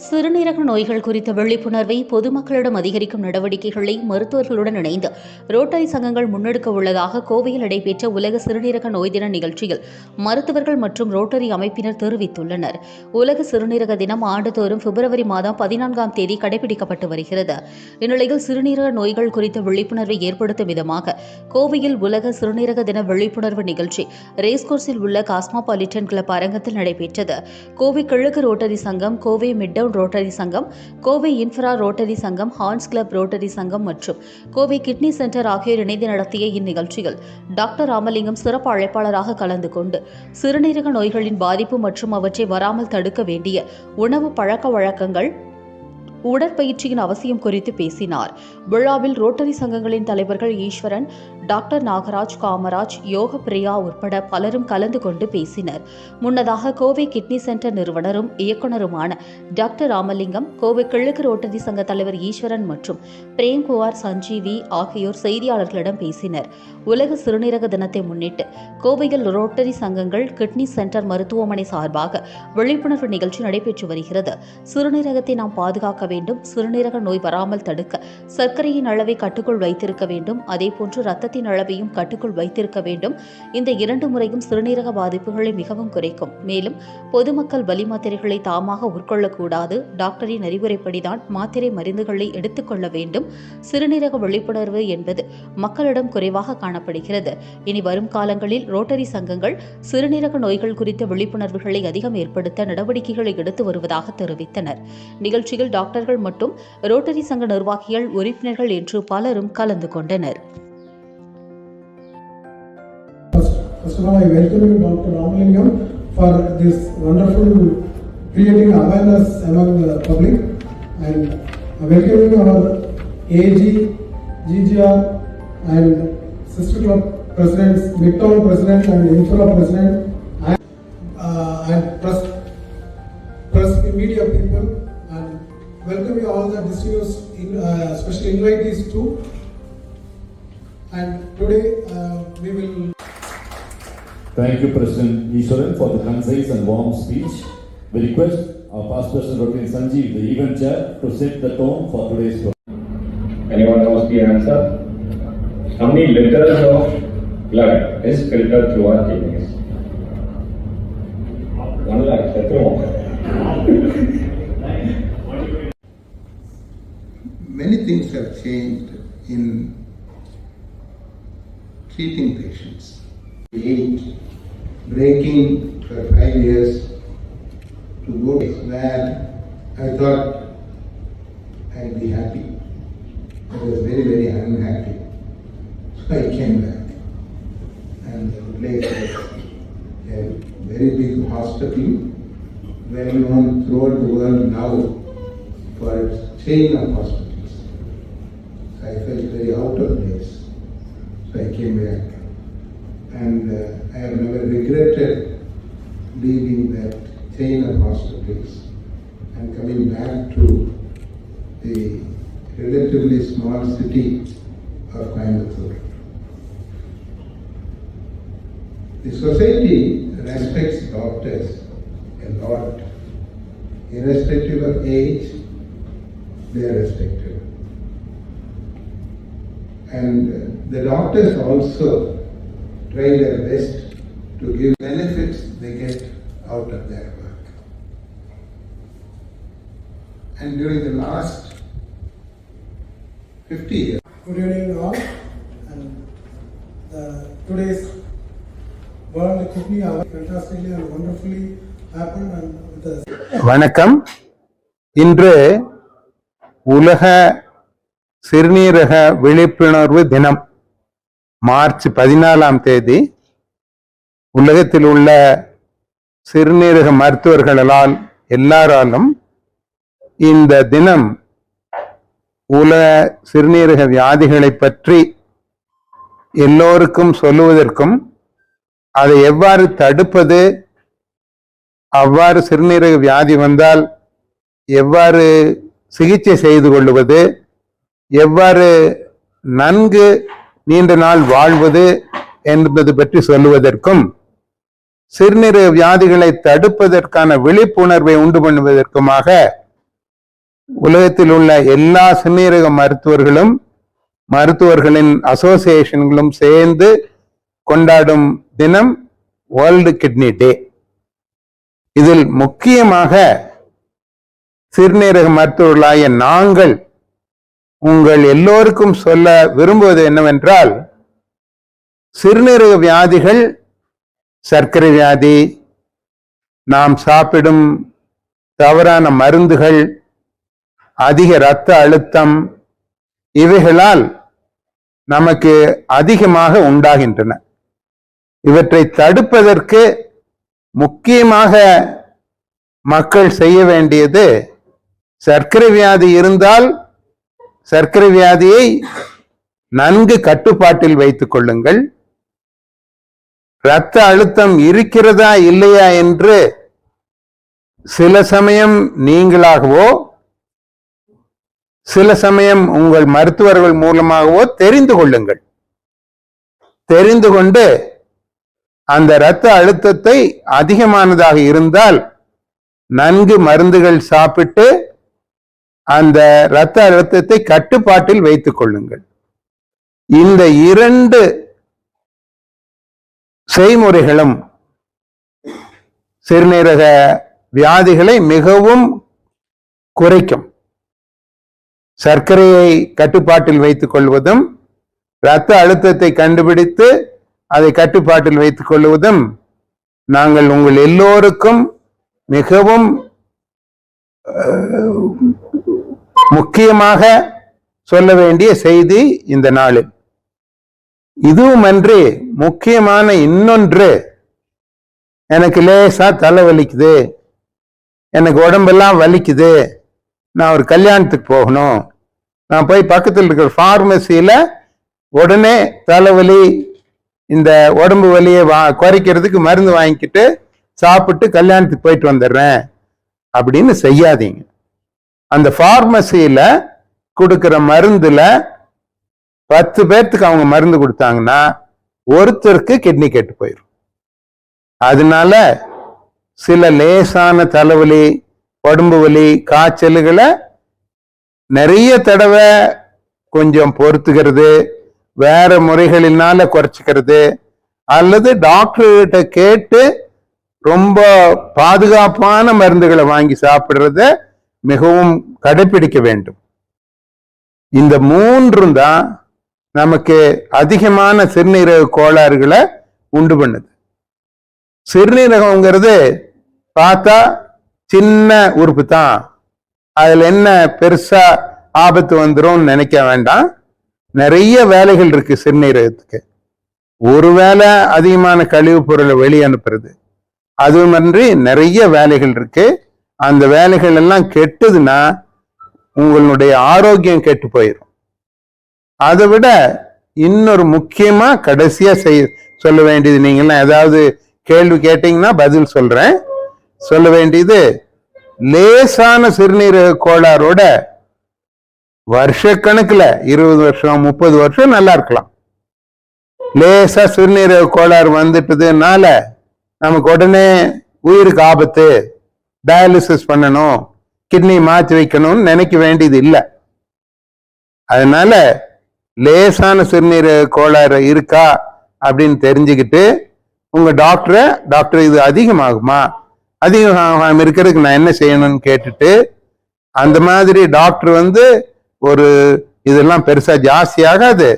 சிறுநீரக நோய்கள் குறித்த விழிப்புணர்வை பொதுமக்களிடம் அதிகரிக்கும் நடவடிக்கைகளை மருத்துவர்களுடன் இணைந்து ரோட்டரி சங்கங்கள் முன்னெடுக்க உள்ளதாக கோவையில் நடைபெற்ற உலக சிறுநீரக நோய் தின நிகழ்ச்சியில் மருத்துவர்கள் மற்றும் ரோட்டரி அமைப்பினர் தெரிவித்துள்ளனர். உலக சிறுநீரக தினம் ஆண்டுதோறும் பிப்ரவரி மாதம் 14ஆம் தேதி கடைபிடிக்கப்பட்டு வருகிறது. இந்நிலையில் சிறுநீரக நோய்கள் குறித்த விழிப்புணர்வை ஏற்படுத்தும் விதமாக கோவையில் உலக சிறுநீரக தின விழிப்புணர்வு நிகழ்ச்சி ரேஸ்கோர்ஸில் உள்ள காஸ்மோபாலிட்டன் கிளப் அரங்கத்தில் நடைபெற்றது. கோவை கிழக்கு ரோட்டரி சங்கம், கோவை மிட் ரோட்டரி சங்கம், கோவை இன்ஃப்ரா ரோட்டரி சங்கம், ஹார்ன்ஸ் கிளப் ரோட்டரி சங்கம் மற்றும் கோவை கிட்னி சென்டர் ஆகியோர் இணைந்து நடத்திய இந்நிகழ்ச்சியில் டாக்டர் ராமலிங்கம் சிறப்பு அழைப்பாளராக கலந்து கொண்டு சிறுநீரக நோய்களின் பாதிப்பு மற்றும் அவற்றை வராமல் தடுக்க வேண்டிய உணவு பழக்க வழக்கங்கள், உடற்பயிற்சியின் அவசியம் குறித்து பேசினார். விழாவில் ரோட்டரி சங்கங்களின் தலைவர்கள் ஈஸ்வரன், டாக்டர் நாகராஜ், காமராஜ், யோக பிரியா உட்பட பலரும் கலந்து கொண்டு பேசினர். முன்னதாக கோவை கிட்னி சென்டர் நிறுவனரும் இயக்குநருமான டாக்டர் ராமலிங்கம், கோவை கிழக்கு ரோட்டரி சங்க தலைவர் ஈஸ்வரன் மற்றும் பிரேம்குமார், சஞ்சீவி ஆகியோர் செய்தியாளர்களிடம் பேசினர். உலக சிறுநீரக தினத்தை முன்னிட்டு கோவையில் ரோட்டரி சங்கங்கள், கிட்னி சென்டர் மருத்துவமனை சார்பாக விழிப்புணர்வு நிகழ்ச்சி நடைபெற்று வருகிறது. சிறுநீரகத்தை நாம் பாதுகாக்க வேண்டும், சிறுநீரக நோய் வராமல் தடுக்க சர்க்கரையின் அளவை கட்டுக்குள் வைத்திருக்க வேண்டும், அதேபோன்று ரத்தத்தின் அளவையும் கட்டுக்குள் வைத்திருக்க வேண்டும். இந்த 2 முறையும் சிறுநீரக பாதிப்புகளை மிகவும் குறைக்கும். மேலும் பொதுமக்கள் வலி மாத்திரைகளை தாமாக உட்கொள்ளக்கூடாது, டாக்டரின் அறிவுரைப்படிதான் மாத்திரை மருந்துகளை எடுத்துக்கொள்ள வேண்டும். சிறுநீரக விழிப்புணர்வு என்பது மக்களிடம் குறைவாக காணப்படுகிறது. இனி வரும் காலங்களில் ரோட்டரி சங்கங்கள் சிறுநீரக நோய்கள் குறித்த விழிப்புணர்வுகளை அதிகம் ஏற்படுத்த நடவடிக்கைகளை எடுத்து வருவதாக தெரிவித்தனர். நிகழ்ச்சியில் டாக்டர்கள் மற்றும் ரோட்டரி சங்க நிர்வாகிகள், உறுப்பினர்கள் என்று பலரும் கலந்து கொண்டனர். First of all, I welcome you, Dr. Ramalingam, for this wonderful creating awareness among the public, and welcoming our AG, GGR, and sister club presidents, midtown president, and infra president, and press media people, and welcome you all the distinguished special invitees too. And today we will. Thank you, President Ishwaran, for the concise and warm speech. We request our past President Dr. Sanjeev, the event chair, to set the tone for today's program. Anyone knows the answer? How many liters of blood is filtered through our kidneys? 1 lakh. That's wrong. Many things have changed in treating patients. Breaking for 5 years to go where I thought I'd be happy. I was very, very unhappy. So I came back. And the place was a very big hospital, well known throughout the world now for its chain of hospitals. So I felt very out of place. So I came back. And I have never regretted leaving that chain of hospitals and coming back to the relatively small city of Coimbatore. The society respects doctors a lot. Irrespective of age, they are respected. And the doctors also try their best to give benefits they get out of their work. And during the last 50 years. Good evening all. And today's World Kidney Hour fantastically and wonderfully happened and with us. வணக்கம். இன்று உலக சிறுநீரக விழிப்புணர்வு தினம். March 14ஆம் தேதி உலகத்தில் உள்ள சிறுநீரக மருத்துவர்களால் எல்லாராலும் இந்த தினம் உலக சிறுநீரக வியாதிகளை பற்றி எல்லோருக்கும் சொல்லுவதற்கும், அதை எவ்வாறு தடுப்பது, அவ்வாறு சிறுநீரக வியாதி வந்தால் எவ்வாறு சிகிச்சை செய்து கொள்வது, எவ்வாறு நன்கு நீண்ட நாள் வாழ்வது என்பது பற்றி சொல்லுவதற்கும், சிறுநீரக வியாதிகளை தடுப்பதற்கான விழிப்புணர்வை உண்டு பண்ணுவதற்குமாக உலகத்தில் உள்ள எல்லா சிறுநீரக மருத்துவர்களின் அசோசியேஷன்களும் சேர்ந்து கொண்டாடும் தினம் வேர்ல்டு கிட்னி டே. இதில் முக்கியமாக சிறுநீரக மருத்துவர்களாகிய நாங்கள் உங்கள் எல்லோருக்கும் சொல்ல விரும்புவது என்னவென்றால், சிறுநீரக வியாதிகள், சர்க்கரை வியாதி, நாம் சாப்பிடும் தவறான மருந்துகள், அதிக இரத்த அழுத்தம், இவைகளால் நமக்கு அதிகமாக உண்டாகின்றன. இவற்றை தடுப்பதற்கு முக்கியமாக மக்கள் செய்ய வேண்டியது, சர்க்கரை வியாதி இருந்தால் சர்க்கரை வியாதியை நன்கு கட்டுப்பாட்டில் வைத்துக் கொள்ளுங்கள். இரத்த அழுத்தம் இருக்கிறதா இல்லையா என்று சில சமயம் நீங்களாகவோ சில சமயம் உங்கள் மருத்துவர்கள் மூலமாகவோ தெரிந்து கொள்ளுங்கள். தெரிந்து கொண்டு அந்த இரத்த அழுத்தத்தை அதிகமானதாக இருந்தால் நன்கு மருந்துகள் சாப்பிட்டு அந்த இரத்த அழுத்தத்தை கட்டுப்பாட்டில் வைத்துக் கொள்ளுங்கள். இந்த 2 செய்முறைகளும் சிறுநீரக வியாதிகளை மிகவும் குறைக்கும். சர்க்கரையை கட்டுப்பாட்டில் வைத்துக் கொள்வதும், இரத்த அழுத்தத்தை கண்டுபிடித்து அதை கட்டுப்பாட்டில் வைத்துக் கொள்வதும் நாங்கள் உங்கள் எல்லோருக்கும் மிகவும் முக்கியமாக சொல்ல வேண்டிய செய்தி இந்த நாளில். இதுவுமன்றி முக்கியமான இன்னொன்று, எனக்கு லேசா தலை வலிக்குது, எனக்கு உடம்பெல்லாம் வலிக்குது, நான் ஒரு கல்யாணத்துக்கு போகணும், நான் போய் பக்கத்தில் இருக்கிற பார்மசியில உடனே தலைவலி, இந்த உடம்பு வலியை குறைக்கிறதுக்கு மருந்து வாங்கிக்கிட்டு சாப்பிட்டு கல்யாணத்துக்கு போயிட்டு வந்துடுறேன் அப்படின்னு செய்யாதீங்க. அந்த பார்மசியில கொடுக்கிற மருந்துல 10 பேர்த்துக்கு அவங்க மருந்து கொடுத்தாங்கன்னா ஒருத்தருக்கு கிட்னி கெட்டு போயிடும். அதனால சில லேசான தலைவலி, உடம்பு வலி, காய்ச்சல்களை நிறைய தடவை கொஞ்சம் பொறுத்துக்கிறது, வேற முறைகளினால குறைச்சிக்கிறது, அல்லது டாக்டர்கிட்ட கேட்டு ரொம்ப பாதுகாப்பான மருந்துகளை வாங்கி சாப்பிடுறத மிகவும் கடைபிடிக்க வேண்டும். இந்த 3 தான் நமக்கு அதிகமான சிறுநீரக கோளாறுகளை உண்டு பண்ணுது. சிறுநீரகம்ங்கிறது பார்த்தா சின்ன உறுப்பு தான், அதுல என்ன பெருசா ஆபத்து வந்துரும் நினைக்க வேண்டாம். நிறைய வேலைகள் இருக்கு சிறுநீரகத்துக்கு. ஒருவேளை அதிகமான கழிவு பொருளை வெளியே அனுப்புறது, அதுவுமன்றி நிறைய வேலைகள் இருக்கு. அந்த வேலைகள் எல்லாம் கெட்டதுன்னா உங்களுடைய ஆரோக்கியம் கெட்டு போயிடும். அதை விட இன்னொரு முக்கியமா கடைசியா சொல்ல வேண்டியது, நீங்களாம் ஏதாவது கேள்வி கேட்டீங்கன்னா பதில் சொல்றேன். சொல்ல வேண்டியது, லேசான சிறுநீரக கோளாறோட வருஷக்கணக்குல 20 வருஷம் 30 வருஷம் நல்லா இருக்கலாம். லேசா சிறுநீரக கோளாறு வந்துட்டதுனால நமக்கு உடனே உயிருக்கு ஆபத்து, டயாலிசிஸ் பண்ணணும், கிட்னி மாற்றி வைக்கணும்னு நினைக்க வேண்டியது இல்லை. அதனால லேசான சிறுநீரக கோளாறு இருக்கா அப்படின்னு தெரிஞ்சுக்கிட்டு உங்க டாக்டர் இது அதிகமாகுமா, அதிகமாக இருக்கிறதுக்கு நான் என்ன செய்யணும்னு கேட்டுட்டு, அந்த மாதிரி டாக்டர் ஒரு இதெல்லாம் பெருசா ஜாஸ்தி ஆகாது,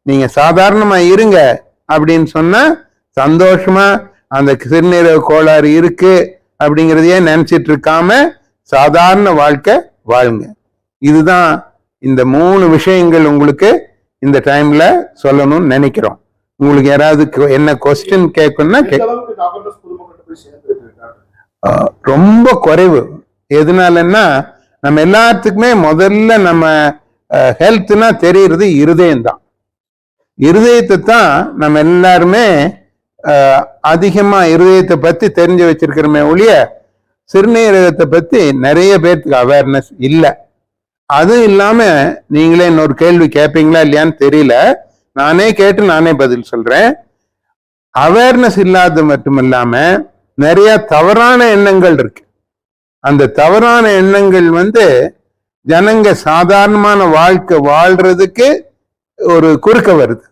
நீங்க சாதாரணமா இருங்க அப்படின்னு சொன்னா சந்தோஷமா அந்த சிறுநீரக கோளாறு இருக்கு அப்படிங்கிறதையே நினைச்சிட்டு இருக்காம சாதாரண வாழ்க்கை வாழுங்க. இதுதான் இந்த 3 விஷயங்கள் உங்களுக்கு இந்த டைம்ல சொல்லணும்னு நினைக்கிறோம். உங்களுக்கு யாராவது என்ன கொஸ்டின் கேட்கணும்னா ரொம்ப குறைவு. எதனாலன்னா நம்ம எல்லாத்துக்குமே முதல்ல நம்ம ஹெல்த்னா தெரியுறது இருதயம் தான். இருதயத்தை தான் நம்ம எல்லாருமே அதிகமா இருதயத்தை பத்தி தெரிஞ்சு வச்சிருக்கிறோமே ஒழிய சிறுநீரகத்தை பத்தி நிறைய பேருக்கு அவேர்னஸ் இல்லை. அதுவும் இல்லாம நீங்களே இன்னொரு கேள்வி கேட்பீங்களா இல்லையான்னு தெரியல, நானே கேட்டு நானே பதில் சொல்றேன். அவேர்னஸ் இல்லாத மட்டும் இல்லாம நிறைய தவறான எண்ணங்கள் இருக்கு. அந்த தவறான எண்ணங்கள் ஜனங்க சாதாரணமான வாழ்க்கை வாழ்றதுக்கு ஒரு குறுக்க வருது.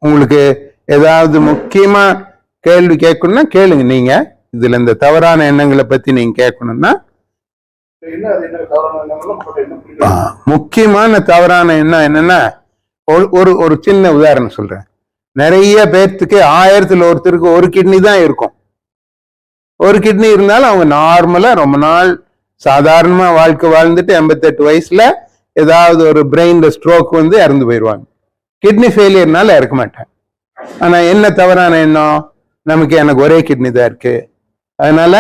உங்களுக்கு ஏதாவது முக்கியமா கேள்வி கேட்கணும்னா கேளுங்க. நீங்க இதுல இந்த தவறான எண்ணங்களை பத்தி நீங்க கேட்கணும்னா, முக்கியமான தவறான எண்ணம் என்னன்னா, ஒரு சின்ன உதாரணம் சொல்றேன். நிறைய பேர்த்துக்கு 1000ல் ஒருத்தருக்கு ஒரு கிட்னி தான் இருக்கும். ஒரு கிட்னி இருந்தாலும் அவங்க நார்மலா ரொம்ப நாள் சாதாரணமா வாழ்க்கை வாழ்ந்துட்டு 88 வயசுல ஏதாவது ஒரு பிரெயின்ல ஸ்ட்ரோக் வந்து இறந்து போயிடுவாங்க. கிட்னி ஃபெயிலியர்னால இறக்க மாட்டாங்க. ஆனா என்ன தவறான எண்ணம், எனக்கு ஒரே கிட்னி தான் இருக்கு, அதனால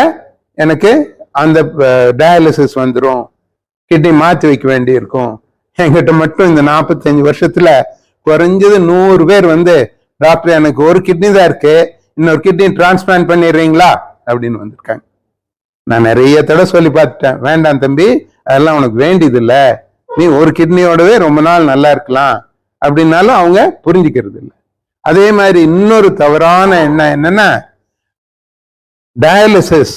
எனக்கு அந்த டயாலிசிஸ் வந்துடும், கிட்னி மாற்றி வைக்க வேண்டி இருக்கும். என்கிட்ட மட்டும் இந்த 45 வருஷத்துல குறைஞ்சது 100 பேர் வந்து, டாக்டர் எனக்கு ஒரு கிட்னி தான் இருக்கு, இன்னொரு கிட்னி டிரான்ஸ்பிளான்ட் பண்ணிடுறீங்களா அப்படின்னு வந்திருக்காங்க. நான் நிறைய தடவை சொல்லி பார்த்துட்டேன், வேண்டாம் தம்பி, அதெல்லாம் உனக்கு வேண்டியது இல்லை, நீ ஒரு கிட்னியோடவே ரொம்ப நாள் நல்லா இருக்கலாம் அப்படின்னாலும் அவங்க புரிஞ்சுக்கிறது இல்லை. அதே மாதிரி இன்னொரு தவறான எண்ணம் என்னன்னா, டயாலிசிஸ்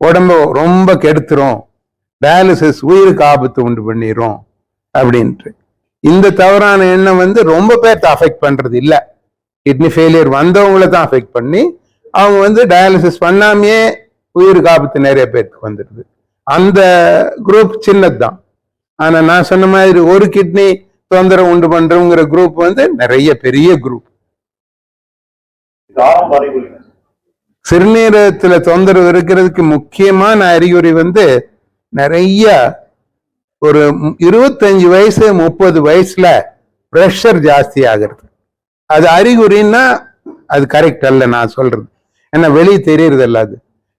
உடம்ப ரொம்ப கெடுத்துரும், டயாலிசிஸ் உயிருக்கு ஆபத்து உண்டு பண்ணிரும் அப்படின்ட்டு. இந்த தவறான எண்ணம் வந்து ரொம்ப பேர்த்த அஃபெக்ட் பண்றது இல்லை. கிட்னி ஃபெயிலியர் வந்தவங்கள தான் அஃபெக்ட் பண்ணி அவங்க வந்து டயாலிசிஸ் பண்ணாமையே உயிருக்கு ஆபத்து நிறைய பேருக்கு வந்துடுது. அந்த குரூப் சின்னதுதான். ஆனா நான் சொன்ன மாதிரி ஒரு கிட்னி தொந்தரவு உண்டு பண்றவங்கிற குரூப் வந்து நிறைய பெரிய குரூப். சிறுநீரகத்துல தொந்தரவு இருக்கிறதுக்கு முக்கியமான அறிகுறி வந்து நிறைய ஒரு 25 வயசு 30 வயசுல பிரஷர் ஜாஸ்தி ஆகிறது. அது அறிகுறின்னா அது கரெக்ட் அல்ல நான் சொல்றது, ஏன்னா வெளியே தெரியறது அல்ல. அது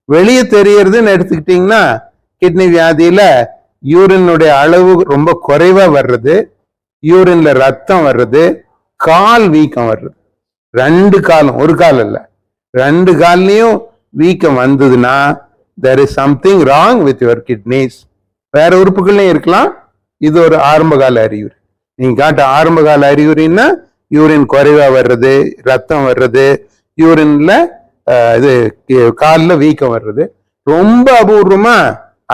வெளியே தெரியறதுன்னு எடுத்துக்கிட்டீங்கன்னா, கிட்னி வியாதியில யூரினுடைய அளவு ரொம்ப குறைவா வர்றது, யூரின்ல ரத்தம் வர்றது, கால் வீக்கம் வர்றது. 2 காலும், ஒரு கால் இல்ல, 2 கால்லையும் வீக்கம் வந்ததுன்னா there is something wrong with your kidneys. வேற உறுப்புகள்லையும் இருக்கலாம். இது ஒரு ஆரம்பகால அறிகுறி. நீங்க காட்ட ஆரம்பகால அறிகுறின்னா யூரின் குறைவா வர்றது, ரத்தம் வர்றது, யூரின்ல இது காலில் வீக்கம் வர்றது. ரொம்ப அபூர்வமா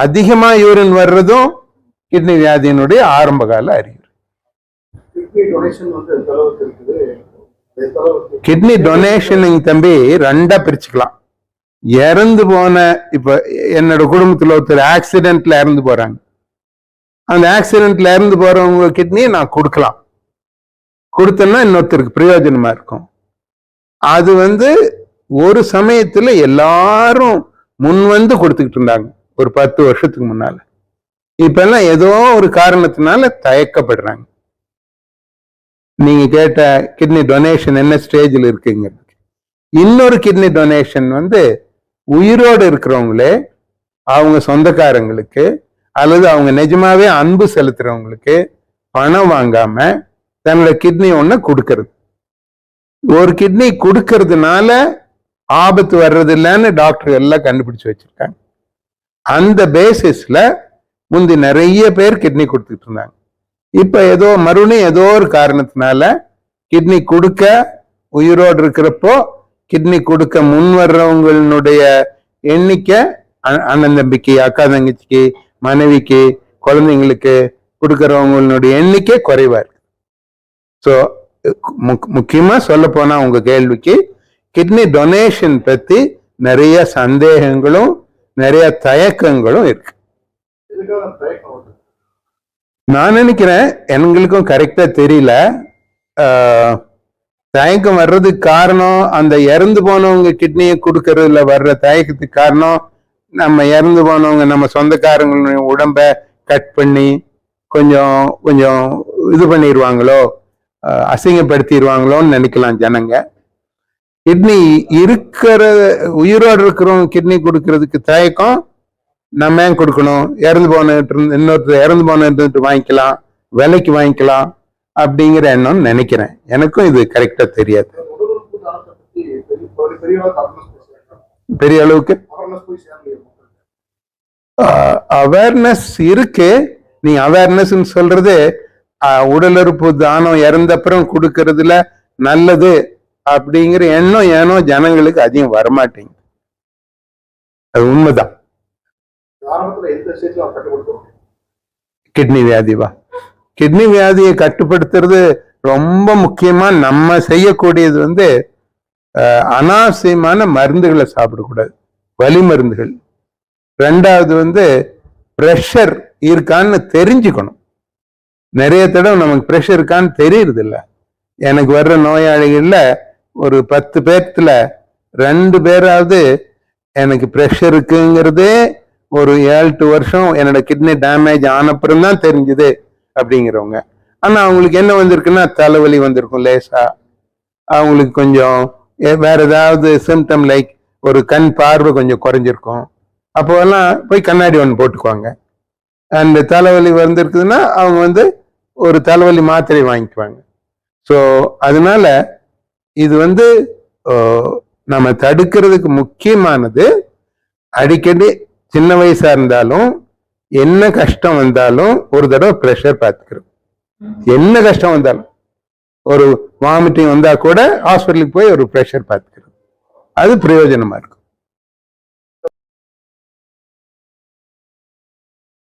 அதிகமா யூரின் வர்றதும் கிட்னி வியாதியினுடைய ஆரம்பகால அறிகுறி. கிட்னி டொனேஷன் தம்பி 2ஆ பிரிச்சுக்கலாம். இறந்து போன, இப்ப என்னோட குடும்பத்துல ஒருத்தர் ஆக்சிடென்ட்ல இறந்து போறாங்க, அந்த ஆக்சிடென்ட்ல இறந்து போறவங்க கிட்னியை நான் கொடுக்கலாம். கொடுத்தேன்னா இன்னொருத்தருக்கு பிரயோஜனமா இருக்கும். அது வந்து ஒரு சமயத்துல எல்லாரும் முன் வந்து கொடுத்துக்கிட்டு இருந்தாங்க ஒரு 10 வருஷத்துக்கு முன்னால. இப்ப எல்லாம் ஏதோ ஒரு காரணத்தினால தயக்கப்படுறாங்க. நீங்க கேட்ட கிட்னி டொனேஷன் என்ன ஸ்டேஜில் இருக்குங்க. இன்னொரு கிட்னி டொனேஷன் வந்து உயிரோடு இருக்கிறவங்களே அவங்க சொந்தக்காரங்களுக்கு அல்லது அவங்க நிஜமாவே அன்பு செலுத்துறவங்களுக்கு பணம் வாங்காம தன்னோட கிட்னி ஒண்ணு கொடுக்கறது. ஒரு கிட்னி கொடுக்கறதுனால ஆபத்து வர்றது இல்லைன்னு டாக்டர் எல்லாம் கண்டுபிடிச்சு வச்சிருக்காங்க. அந்த பேசிஸ்ல முந்தி நிறைய பேர் கிட்னி கொடுத்துட்டு இருந்தாங்க. இப்ப ஏதோ மறுபடியும் ஏதோ ஒரு காரணத்தினால கிட்னி கொடுக்க உயிரோடு இருக்கிறப்போ கிட்னி கொடுக்க முன் வர்றவங்களுடைய எண்ணிக்கை, அண்ணன் தம்பிக்கு, அக்கா தங்கச்சிக்கு, மனைவிக்கு, குழந்தைங்களுக்கு கொடுக்கறவங்களுடைய எண்ணிக்கை குறைவா இருக்கு. ஸோ முக்கியமா சொல்ல போனா உங்க கேள்விக்கு கிட்னி டொனேஷன் பத்தி நிறைய சந்தேகங்களும் நிறைய தயக்கங்களும் இருக்கு. நான் நினைக்கிறேன் எங்களுக்கும் கரெக்டா தெரியல. தயக்கம் வர்றதுக்கு காரணம் அந்த இறந்து போனவங்க கிட்னியை கொடுக்கறதுல வர்ற தயக்கத்துக்கு காரணம், நம்ம இறந்து போனவங்க நம்ம சொந்தக்காரங்களுடைய உடம்ப கட் பண்ணி கொஞ்சம் கொஞ்சம் இது பண்ணிடுவாங்களோ, அசிங்கப்படுத்திடுவாங்களோன்னு நினைக்கலாம் ஜனங்க. கிட்னி இருக்கிற உயிரோடு இருக்கிறவங்க கிட்னி கொடுக்கறதுக்கு தயக்கம், நம்ம ஏன் கொடுக்கணும், இறந்து போன இன்னொருத்தர் இறந்து போன வாங்கிக்கலாம், விலைக்கு வாங்கிக்கலாம் அப்படிங்கிற எண்ணம் நினைக்கிறேன். எனக்கும் இது கரெக்டா தெரியாது. பெரிய அளவுக்கு அவேர்னஸ் இருக்கு. நீ அவேர்னஸ் சொல்றது உடல் உறுப்பு தானம் இறந்த அப்புறம் கொடுக்கறதுல நல்லது அப்படிங்கிற எண்ணம் ஏனோ ஜனங்களுக்கு அதிகம் வரமாட்டேங்குது. அது உண்மைதான். ஆரம்பத்துல எந்த ஸ்டேஜ்ல கட்டுப்படுத்தும்? கிட்னி வியாதிவா? கிட்னி வியாதியை கட்டுப்படுத்துறது ரொம்ப முக்கியமா நம்ம செய்யக்கூடியது வந்து அனாவசியமான மருந்துகளை சாப்பிடக்கூடாது, வலி மருந்துகள். ரெண்டாவது வந்து பிரஷர் இருக்கான்னு தெரிஞ்சுக்கணும். நிறைய தடவை நமக்கு பிரஷர் இருக்கான்னு தெரியறது இல்லை. எனக்கு வர்ற நோயாளிகள்ல ஒரு 10 பேர்த்துல 2 பேராவது எனக்கு பிரஷர் இருக்குங்கிறதே ஒரு 7-8 வருஷம் என்னோட கிட்னி டேமேஜ் ஆனப்புறம் தான் தெரிஞ்சுது அப்படிங்கிறவங்க. ஆனா அவங்களுக்கு என்ன வந்திருக்குன்னா தலைவலி வந்திருக்கும் லேசா, அவங்களுக்கு கொஞ்சம் வேற ஏதாவது சிம்டம் லைக் ஒரு கண் பார்வை கொஞ்சம் குறைஞ்சிருக்கும். அப்போ எல்லாம் போய் கண்ணாடி ஒன்று போட்டுக்குவாங்க. அந்த தலைவலி வந்திருக்குதுன்னா அவங்க வந்து ஒரு தலைவலி மாத்திரை வாங்கிக்குவாங்க. ஸோ அதனால இது வந்து நம்ம தடுக்கிறதுக்கு முக்கியமானது அடிக்கடி சின்ன வயசா இருந்தாலும் என்ன கஷ்டம் வந்தாலும் ஒரு தடவை ப்ரெஷர் பார்த்துக்கிறோம். என்ன கஷ்டம் வந்தாலும் ஒரு வாமிட்டிங் வந்தா கூட ஹாஸ்பிட்டலுக்கு போய் ஒரு ப்ரெஷர் பார்த்துக்கிறோம். அது பிரயோஜனமா இருக்கும்.